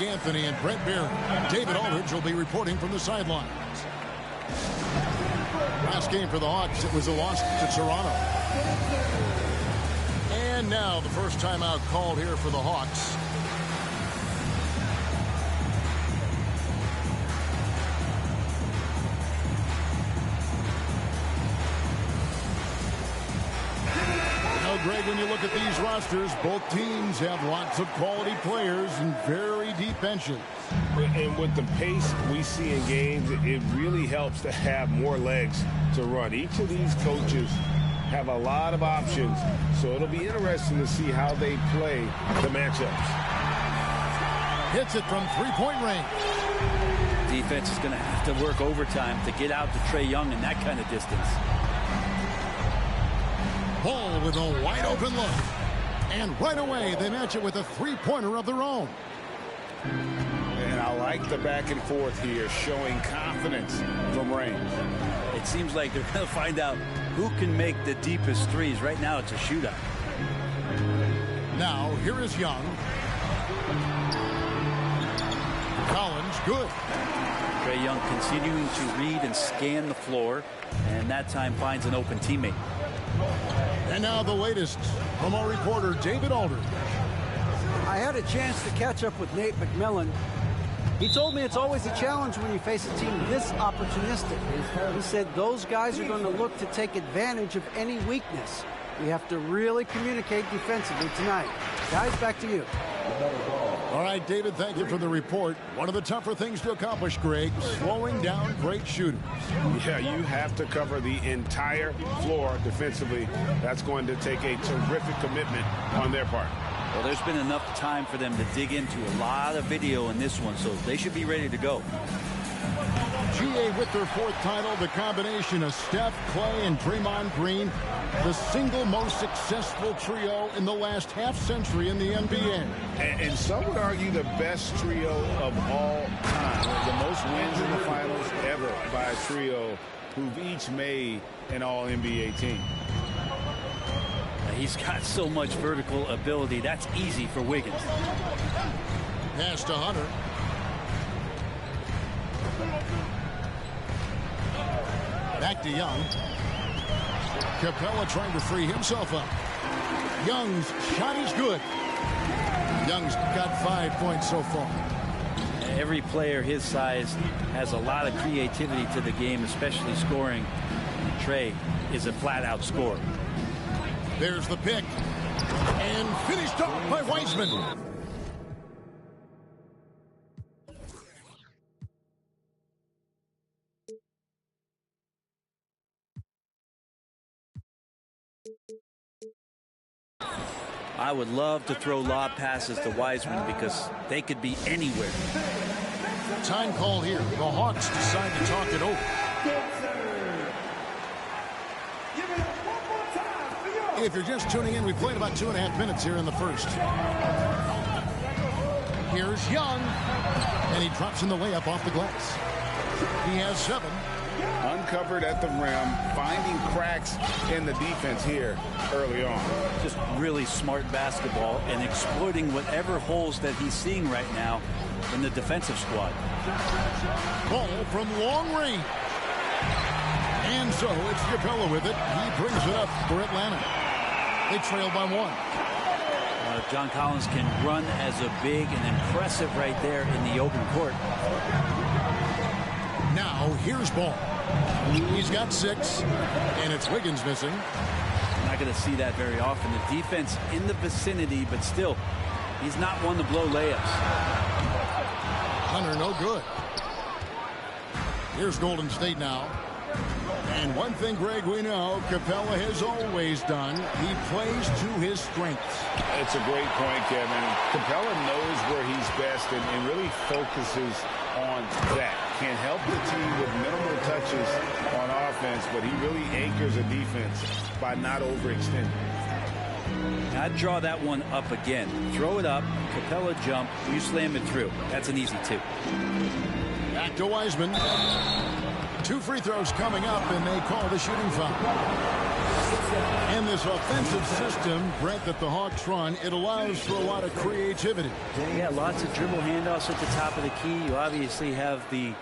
Anthony and Brent Barry. David Aldridge will be reporting from the sidelines. Last game for the Hawks, it was a loss to Toronto. And now the first timeout called here for the Hawks. Greg, when you look at these rosters, both teams have lots of quality players and very deep benches. And with the pace we see in games, it really helps to have more legs to run. Each of these coaches have a lot of options, so it'll be interesting to see how they play the matchups. Hits it from three-point range. Defense is going to have to work overtime to get out to Trae Young in that kind of distance. Ball with a wide open look. And right away, they match it with a three-pointer of their own. And I like the back and forth here, showing confidence from range. It seems like they're going to find out who can make the deepest threes. Right now, it's a shootout. Now, here is Young. Collins, good. Trae Young continuing to read and scan the floor, and that time finds an open teammate. And now the latest from our reporter, David Aldridge. I had a chance to catch up with Nate McMillan. He told me it's always a challenge when you face a team this opportunistic. He said those guys are going to look to take advantage of any weakness. We have to really communicate defensively tonight. Guys, back to you. All right, David, thank you for the report. One of the tougher things to accomplish, Greg, slowing down great shooters. Yeah, you have to cover the entire floor defensively. That's going to take a terrific commitment on their part. Well, there's been enough time for them to dig into a lot of video in this one, so they should be ready to go. GA with their fourth title, the combination of Steph, Clay, and Draymond Green, the single most successful trio in the last half-century in the NBA. And some would argue the best trio of all time. The most wins in the finals ever by a trio who've each made an all-NBA team. He's got so much vertical ability. That's easy for Wiggins. Pass to Hunter. Back to Young. Capella trying to free himself up. Young's shot is good. Young's got 5 points so far. Every player his size has a lot of creativity to the game, especially scoring. Trae is a flat-out scorer. There's the pick. And finished off by Wiseman. I would love to throw lob passes to Wiseman because they could be anywhere. Time call here. The Hawks decide to talk it over. If you're just tuning in, we played about 2.5 minutes here in the first. Here's Young. And he drops in the layup off the glass. He has 7. Uncovered at the rim, finding cracks in the defense here early on. Just really smart basketball and exploiting whatever holes that he's seeing right now in the defensive squad. Ball from long range. So it's Capella with it. He brings it up for Atlanta. They trail by 1. John Collins can run as a big and impressive right there in the open court. Now here's Ball. He's got 6, and it's Wiggins missing. Not going to see that very often. The defense in the vicinity, but still, he's not one to blow layups. Hunter, no good. Here's Golden State now. And one thing, Greg, we know Capella has always done. He plays to his strengths. It's a great point, Kevin. Capella knows where he's best and really focuses on that. Can help the team with minimal touches on offense, but he really anchors a defense by not overextending. I'd draw that one up again. Throw it up, Capella jump, you slam it through. That's an easy 2. Back to Wiseman. 2 free throws coming up, and they call the shooting foul. And this offensive system, Brent, that the Hawks run, it allows for a lot of creativity. Yeah, lots of dribble handoffs at the top of the key. You obviously have the,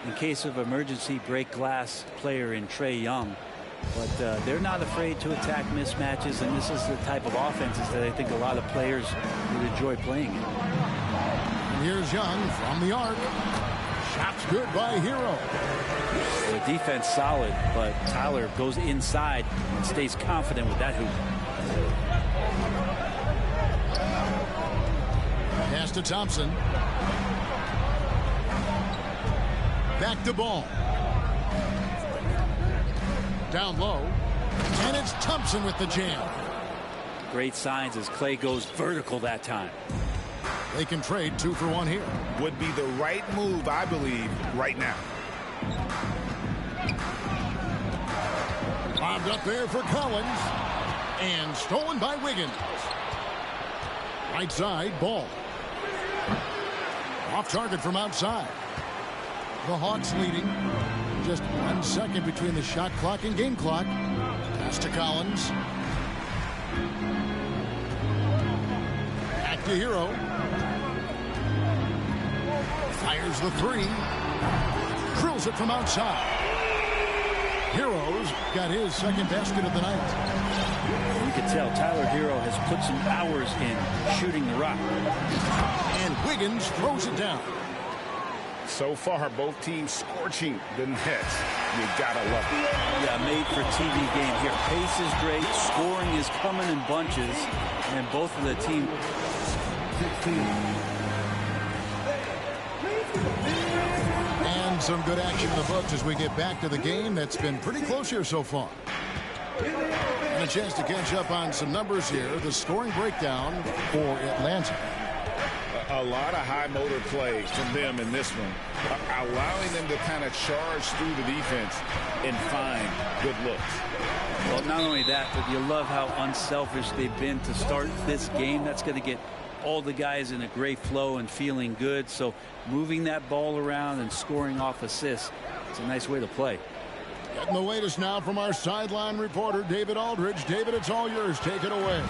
in case of emergency, break glass player in Trae Young. But they're not afraid to attack mismatches, and this is the type of offenses that I think a lot of players would enjoy playing in. And here's Young from the arc. Shots good by Hero. The defense solid, but Tyler goes inside and stays confident with that hoop. Pass to Thompson. Back to Ball. Down low. And it's Thompson with the jam. Great signs as Clay goes vertical that time. They can trade 2 for 1 here. Would be the right move, I believe, right now. Bobbed up there for Collins. And stolen by Wiggins. Right side, Ball. Off target from outside. The Hawks leading. Just 1 second between the shot clock and game clock. Pass to Collins. Back to Hero. Fires the 3. Drills it from outside. Hero's got his second basket of the night. You can tell Tyler Hero has put some hours in shooting the rock. And Wiggins throws it down. So far, both teams scorching the nets. You gotta love it. Yeah, made for TV game here. Pace is great. Scoring is coming in bunches. And both of the team. And some good action in the books as we get back to the game that's been pretty close here so far. And a chance to catch up on some numbers here. The scoring breakdown for Atlanta. A lot of high motor play from them in this one, allowing them to kind of charge through the defense and find good looks. Well, not only that, but you love how unselfish they've been to start this game. That's going to get all the guys in a great flow and feeling good. So moving that ball around and scoring off assists, it's a nice way to play. Getting the latest now from our sideline reporter, David Aldridge. David, it's all yours. Take it away.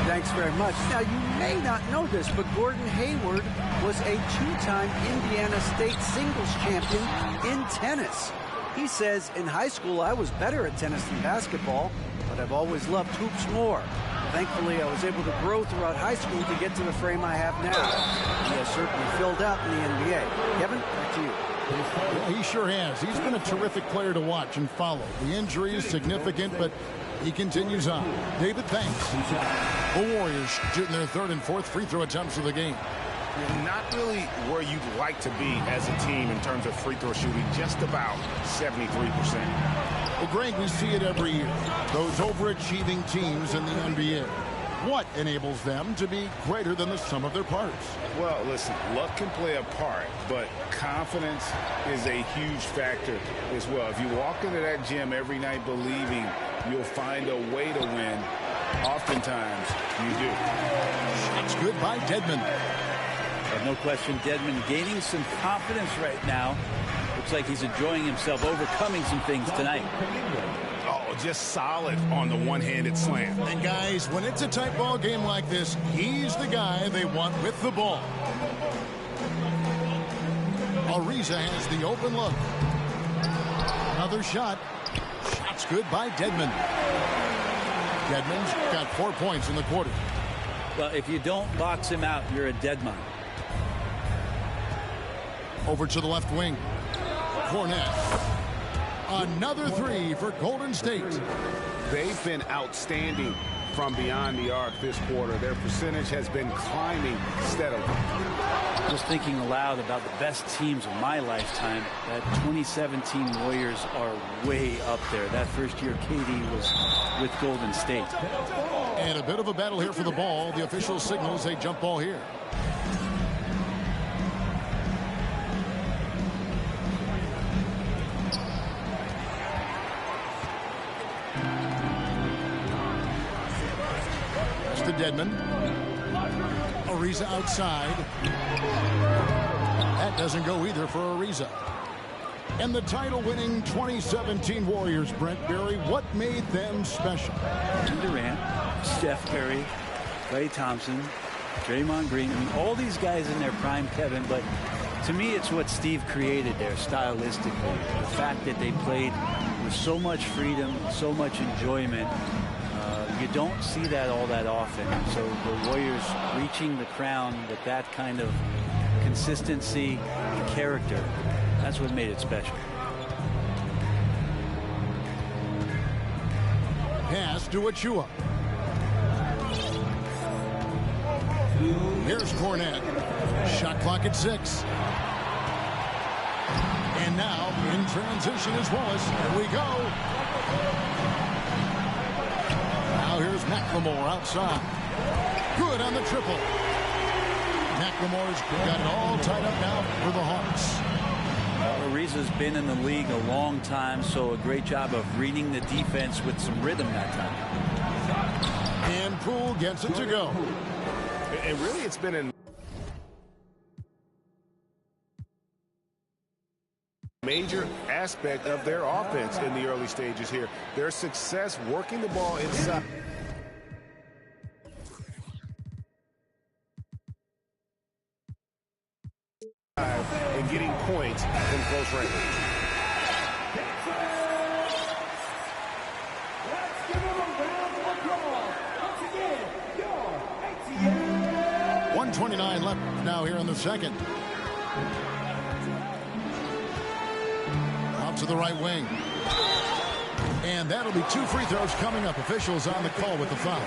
Thanks very much. Now, you may not know this, but Gordon Hayward was a 2-time Indiana State singles champion in tennis. He says, in high school, I was better at tennis than basketball, but I've always loved hoops more. Thankfully, I was able to grow throughout high school to get to the frame I have now. He has certainly filled out in the NBA. Kevin, back to you. Yeah, he sure has. He's been a terrific player to watch and follow. The injury is significant, but he continues on. David, thanks. The Warriors shooting their 3rd and 4th free throw attempts of the game. Not really where you'd like to be as a team in terms of free throw shooting, just about 73%. Well, Greg, we see it every year. Those overachieving teams in the NBA. What enables them to be greater than the sum of their parts? Well, listen, luck can play a part, but confidence is a huge factor as well. If you walk into that gym every night believing you'll find a way to win, oftentimes you do. That's good by Dedmon. No question, Dedmon gaining some confidence right now. Looks like he's enjoying himself, overcoming some things tonight. Oh, just solid on the one-handed slam. And guys, when it's a tight ball game like this, he's the guy they want with the ball. Ariza has the open look. Another shot. It's good by Dedmon. Dedmon's got 4 points in the quarter. Well, if you don't box him out, you're a dead man. Over to the left wing. Kornet. Another three for Golden State. They've been outstanding from beyond the arc this quarter. Their percentage has been climbing steadily. Just thinking aloud about the best teams of my lifetime, that 2017 Warriors are way up there. That first year KD was with Golden State. And a bit of a battle here for the ball. The official signals a jump ball here. To Dedmon. Ariza outside. That doesn't go either for Ariza. And the title-winning 2017 Warriors, Brent Barry, what made them special? Durant, Steph Curry, Klay Thompson, Draymond Green. I mean, all these guys in their prime, Kevin, but to me, it's what Steve created there stylistically. The fact that they played with so much freedom, so much enjoyment. You don't see that all that often. So the Warriors reaching the crown with that kind of consistency and character, that's what made it special. Pass to Achua. Here's Kornet. Shot clock at 6. And now in transition is Wallace. Here we go. Now here's McLemore outside. Good on the triple. McLemore's got it all tied up now for the Hawks. Ariza's been in the league a long time, so a great job of reading the defense with some rhythm that time. And Poole gets it to go. And really, it's been a major aspect of their offense in the early stages here. Their success working the ball inside. And getting points from close range. Let's give them a round of applause. Once again, your ATL. 1:29 left now here in the second. Out to the right wing. And that'll be 2 free throws coming up. Officials on the call with the foul.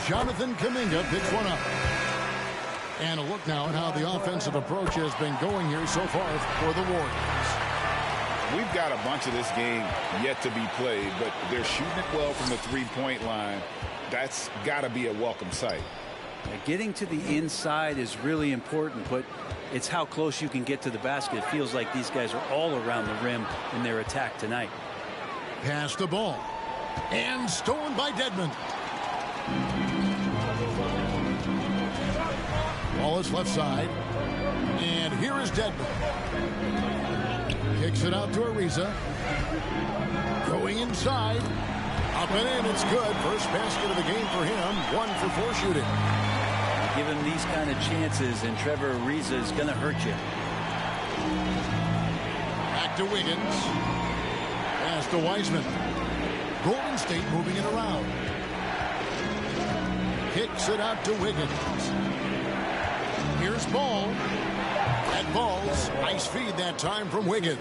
Jonathan Kuminga picks one up. And a look now at how the offensive approach has been going here so far for the Warriors. We've got a bunch of this game yet to be played, but they're shooting it well from the three-point line. That's got to be a welcome sight. Getting to the inside is really important, but it's how close you can get to the basket. It feels like these guys are all around the rim in their attack tonight. Pass the ball. And stolen by Dedmon. Wallace left side. And here is Dedmon. Kicks it out to Ariza. Going inside. Up and in. It's good. First basket of the game for him. 1 for 4 shooting. Give him these kind of chances, and Trevor Ariza is going to hurt you. Back to Wiggins. Pass to Wiseman. Golden State moving it around. Kicks it out to Wiggins. Here's Ball. And Ball's nice feed that time from Wiggins.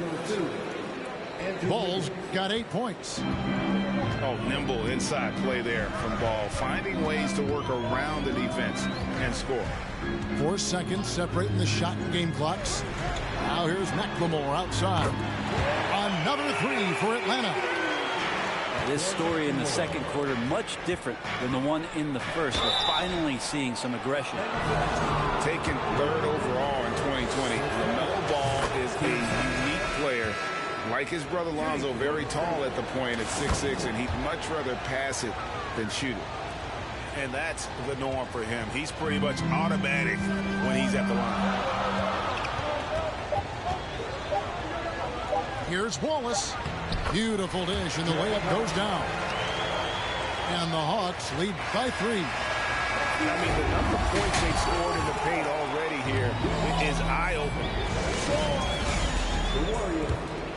Ball's got 8 points. Oh, nimble inside play there from Ball. Finding ways to work around the defense and score. 4 seconds separating the shot and game clocks. Now here's McLemore outside. Another 3 for Atlanta. This story in the second quarter much different than the one in the first. We're finally seeing some aggression. Taken 3rd overall in 2020. LaMelo Ball is a unique player. Like his brother Lonzo, very tall at the point at 6'6", and he'd much rather pass it than shoot it. And that's the norm for him. He's pretty much automatic when he's at the line. Here's Wallace. Beautiful dish, and the layup goes down. And the Hawks lead by 3. I mean, the number of points they've scored in the paint already here is eye-opening.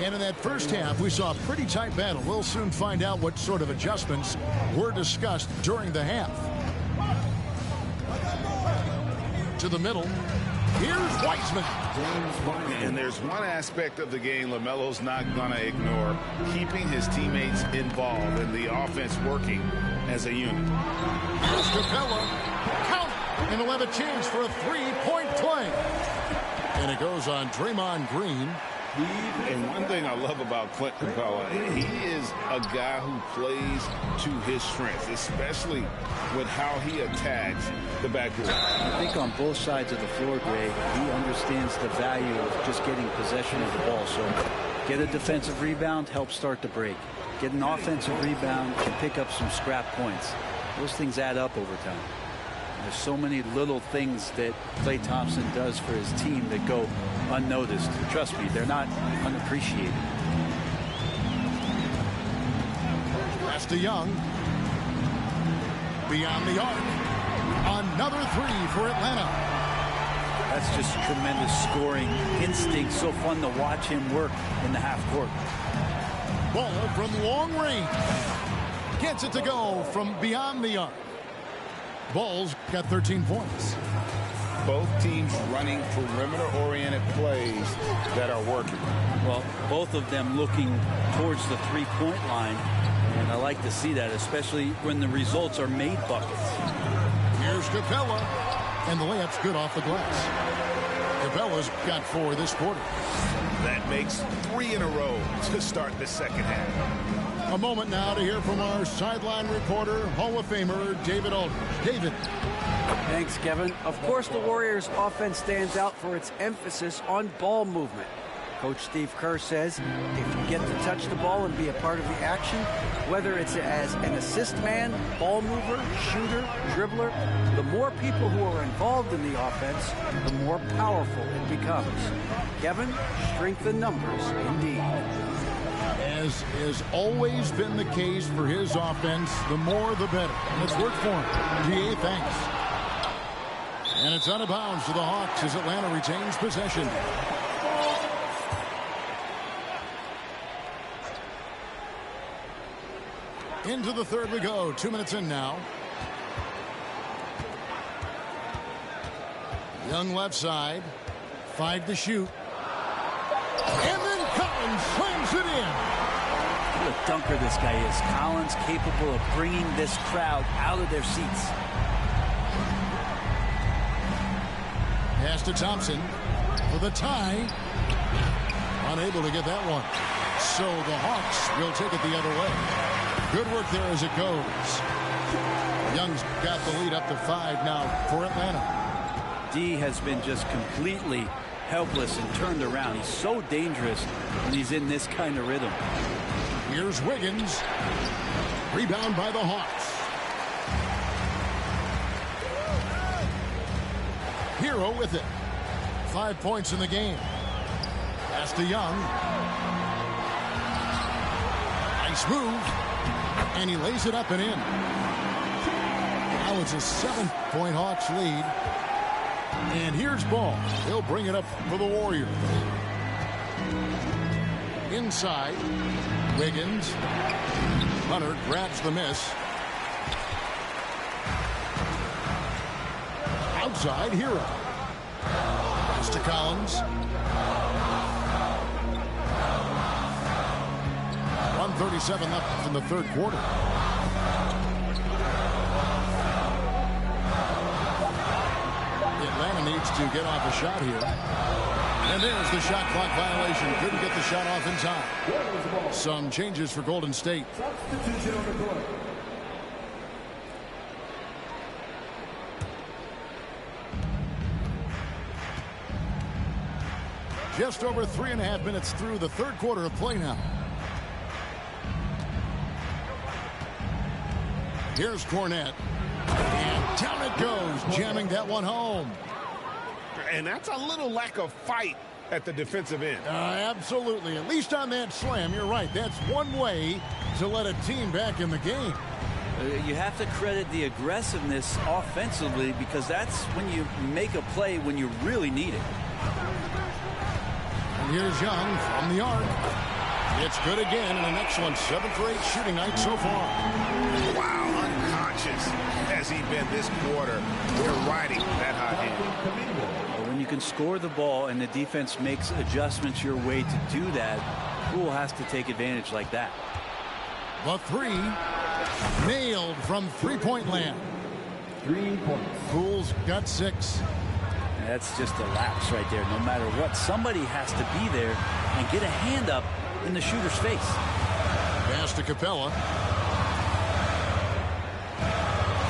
And in that first half, we saw a pretty tight battle. We'll soon find out what sort of adjustments were discussed during the half. To the middle. Here's Wiseman. And there's one aspect of the game LaMelo's not going to ignore, keeping his teammates involved and the offense working as a unit. Here's Capella. Count. And he'll have a chance for a three-point play. And it goes on Draymond Green. And one thing I love about Clint Capella, he is a guy who plays to his strengths, especially with how he attacks the backcourt. I think on both sides of the floor, Greg, he understands the value of just getting possession of the ball. So get a defensive rebound, help start the break. Get an offensive rebound and pick up some scrap points. Those things add up over time. There's so many little things that Klay Thompson does for his team that go unnoticed. Trust me, they're not unappreciated. Pass to Young. Beyond the arc. Another three for Atlanta. That's just tremendous scoring instinct. So fun to watch him work in the half court. Ball from long range. Gets it to go from beyond the arc. Ball's got 13 points. Both teams running perimeter-oriented plays that are working. Well, both of them looking towards the three-point line. And I like to see that, especially when the results are made buckets. Here's Capella. And the layup's good off the glass. Capella's got 4 this quarter. That makes 3 in a row to start the second half. A moment now to hear from our sideline reporter, Hall of Famer David Aldridge. David. Thanks, Kevin. Of course, the Warriors' offense stands out for its emphasis on ball movement. Coach Steve Kerr says if you get to touch the ball and be a part of the action, whether it's as an assist man, ball mover, shooter, dribbler, the more people who are involved in the offense, the more powerful it becomes. Kevin, strength in numbers, indeed. As has always been the case for his offense, the more the better. And it's worked for him. GA, thanks. And it's out of bounds to the Hawks as Atlanta retains possession. Into the third we go. 2 minutes in now. Young left side. 5 to shoot. And then Collins slams it in. What a dunker this guy is. Collins capable of bringing this crowd out of their seats. Pass to Thompson for the tie. Unable to get that one. So the Hawks will take it the other way. Good work there as it goes. Young's got the lead up to 5 now for Atlanta. D has been just completely helpless and turned around. He's so dangerous when he's in this kind of rhythm. Here's Wiggins. Rebound by the Hawks. Hero with it. 5 points in the game. Pass to Young. Nice move. And he lays it up and in. Now it's a 7-point Hawks lead. And here's Ball. He'll bring it up for the Warriors. Inside. Wiggins. Hunter grabs the miss. Outside, Hero. Pass to Collins. 1:37 left in the third quarter. Atlanta needs to get off a shot here. And there's the shot clock violation. Couldn't get the shot off in time. Some changes for Golden State. Substitution on the court. Just over 3.5 minutes through the third quarter of play now. Here's Cornette. And down it goes, jamming that one home. And that's a little lack of fight at the defensive end. Absolutely. At least on that slam, you're right. That's one way to let a team back in the game. You have to credit the aggressiveness offensively because that's when you make a play when you really need it. And here's Young from the arc. It's good again, and an excellent 7 for 8 shooting night so far. Wow, unconscious has he been this quarter. They're riding that hot hand. When you can score the ball and the defense makes adjustments your way to do that, Poole has to take advantage like that. The 3 nailed from three-point land. 3 points. Poole's got 6. That's just a lapse right there. No matter what, somebody has to be there and get a hand up in the shooter's face. Pass to Capella.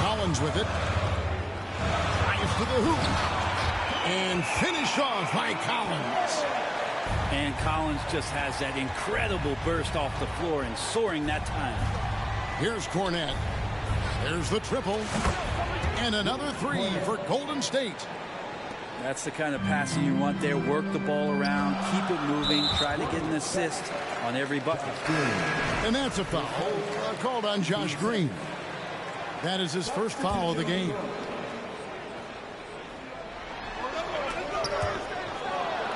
Collins with it. Fires to the hoop. And finished off by Collins. And Collins just has that incredible burst off the floor and soaring that time. Here's Cornette. There's the triple. And another 3 for Golden State. That's the kind of passing you want there. Work the ball around, keep it moving, try to get an assist on every bucket. And that's a foul called on Josh Green. That is his first foul of the game.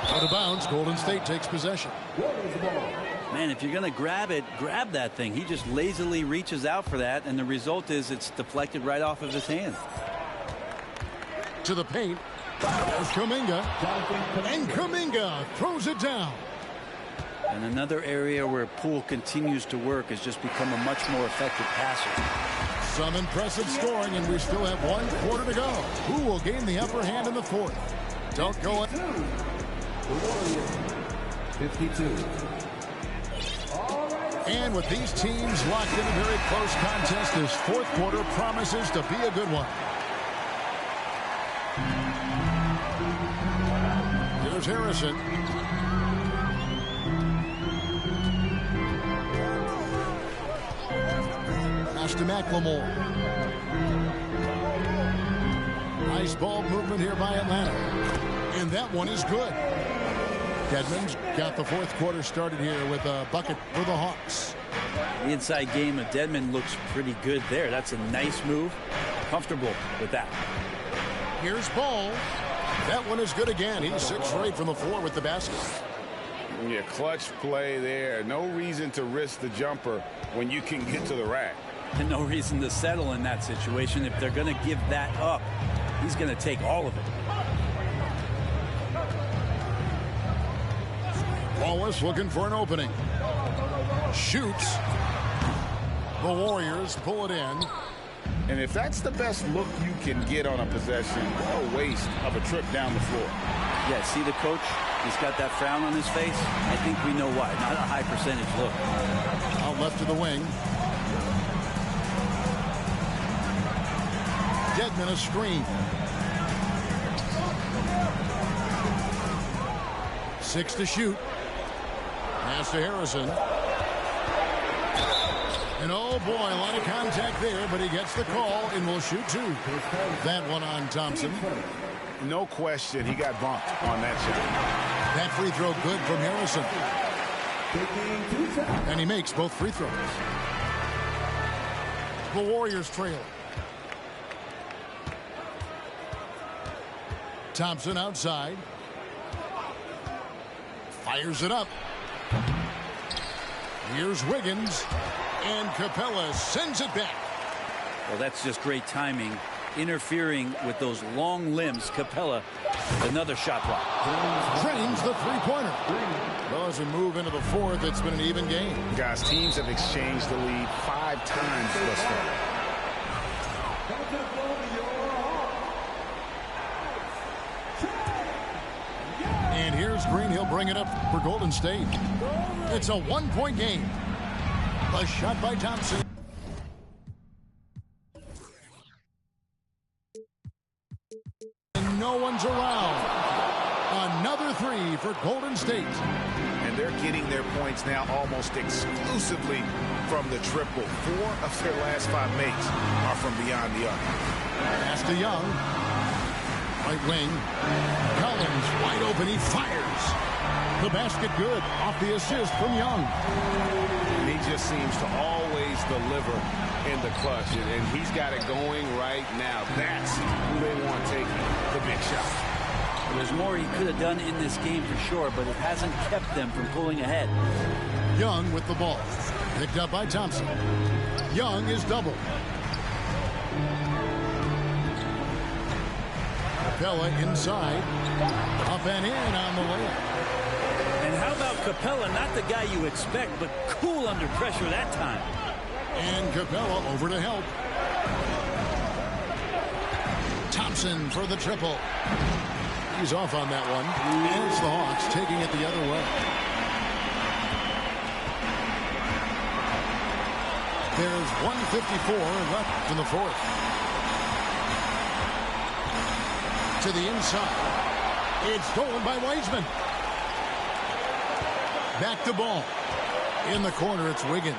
Out of bounds, Golden State takes possession. Man, if you're going to grab it, grab that thing. He just lazily reaches out for that, and the result is it's deflected right off of his hand. To the paint. There's Kuminga. And Kuminga throws it down. And another area where Poole continues to work is just become a much more effective passer. Some impressive scoring, and we still have 1 quarter to go. Who will gain the upper hand in the 4th? Don't go it. 52. And with these teams locked in a very close contest, this 4th quarter promises to be a good one. Here's Harrison. Pass to McLemore. Nice ball movement here by Atlanta. And that one is good. Dedmon's got the 4th quarter started here with a bucket for the Hawks. The inside game of Dedmon looks pretty good there. That's a nice move. Comfortable with that. Here's Ball. That one is good again. He's 6 for 8 from the floor with the basket. Yeah, clutch play there. No reason to risk the jumper when you can get to the rack. And no reason to settle in that situation. If they're going to give that up, he's going to take all of it. Wallace looking for an opening. Shoots. The Warriors pull it in. And if that's the best look you can get on a possession, what a waste of a trip down the floor. Yeah, see the coach? He's got that frown on his face. I think we know why. Not a high percentage look. Out left to the wing. Dedmon a screen. 6 to shoot. Pass to Harrison. And oh boy, a lot of contact there, but he gets the call and will shoot 2. That one on Thompson. No question, he got bumped on that shot. That free throw good from Harrison. And he makes both free throws. The Warriors trail. Thompson outside. Fires it up. Here's Wiggins. And Capella sends it back. Well, that's just great timing. Interfering with those long limbs. Capella, another shot block. Drains the three-pointer. Well, as we move into the 4th, it's been an even game. Guys, teams have exchanged the lead 5 times thus far. And here's Green. He'll bring it up for Golden State. It's a 1-point game. A shot by Thompson. And no one's around. Another 3 for Golden State. And they're getting their points now almost exclusively from the triple. 4 of their last 5 makes are from beyond the arc. Pass to Young. Right wing. Collins wide open. He fires. The basket good. Off the assist from Young. And he just seems to always deliver in the clutch. And he's got it going right now. That's who they want taking the big shot. There's more he could have done in this game for sure, but it hasn't kept them from pulling ahead. Young with the ball. Picked up by Thompson. Young is doubled. Capella inside. Up and in on the layup. And how about Capella? Not the guy you expect, but cool under pressure that time. And Capella over to help. Thompson for the triple. He's off on that one. And it's the Hawks taking it the other way. There's 1:54 left in the fourth. To the inside. It's stolen by Wiseman. Back to ball. In the corner, it's Wiggins.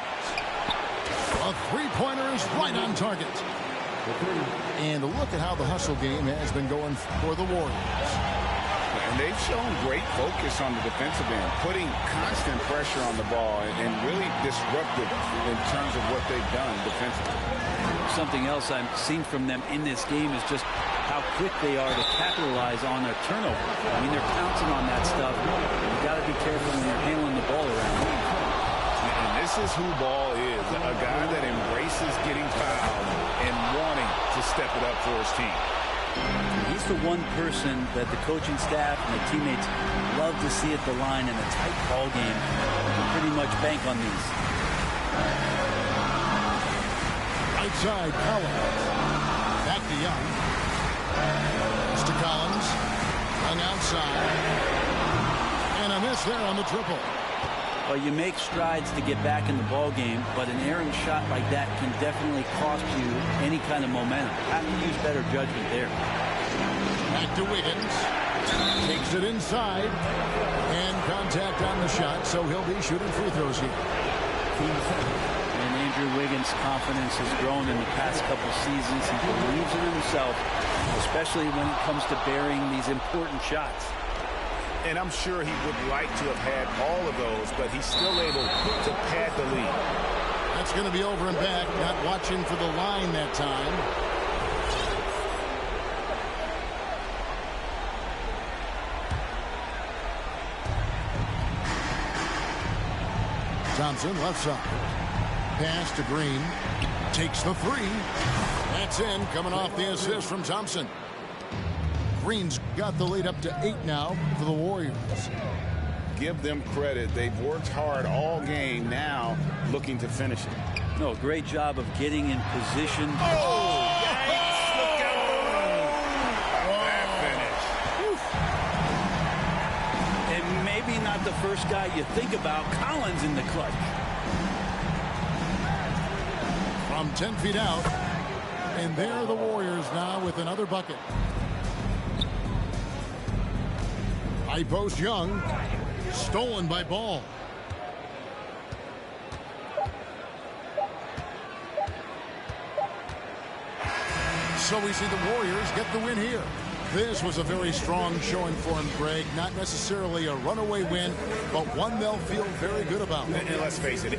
A three-pointer is right on target. And look at how the hustle game has been going for the Warriors. And they've shown great focus on the defensive end, putting constant pressure on the ball and really disruptive in terms of what they've done defensively. Something else I've seen from them in this game is just how quick they are to capitalize on a turnover. I mean, they're pouncing on that stuff. You've got to be careful when you're handling the ball around. And this is who Ball is, a guy that embraces getting fouled and wanting to step it up for his team. He's the one person that the coaching staff and the teammates love to see at the line in a tight ball game. You can pretty much bank on these. Right side, Collins. Back to Young. To Collins. Young outside. And a miss there on the triple. Well, you make strides to get back in the ball game, but an errant shot like that can definitely cost you any kind of momentum. Have to use better judgment there. Back to Wiggins. Takes it inside. And contact on the shot, so he'll be shooting free throws here. And Andrew Wiggins' confidence has grown in the past couple seasons. He believes in himself, especially when it comes to burying these important shots. And I'm sure he would like to have had all of those, but he's still able to pad the lead. That's going to be over and back. Not watching for the line that time. Thompson left side. Pass to Green. Takes the three. That's in. Coming off the assist from Thompson. Green's got the lead up to 8 now for the Warriors. Give them credit. They've worked hard all game, now looking to finish it. No, great job of getting in position. Oh, yikes. Look out that finish. And maybe not the first guy you think about. Collins in the clutch. From 10 feet out. And there are the Warriors now with another bucket. High post Young. Stolen by Ball. So we see the Warriors get the win here. This was a very strong showing for him, Greg. Not necessarily a runaway win, but one they'll feel very good about. And let's face it,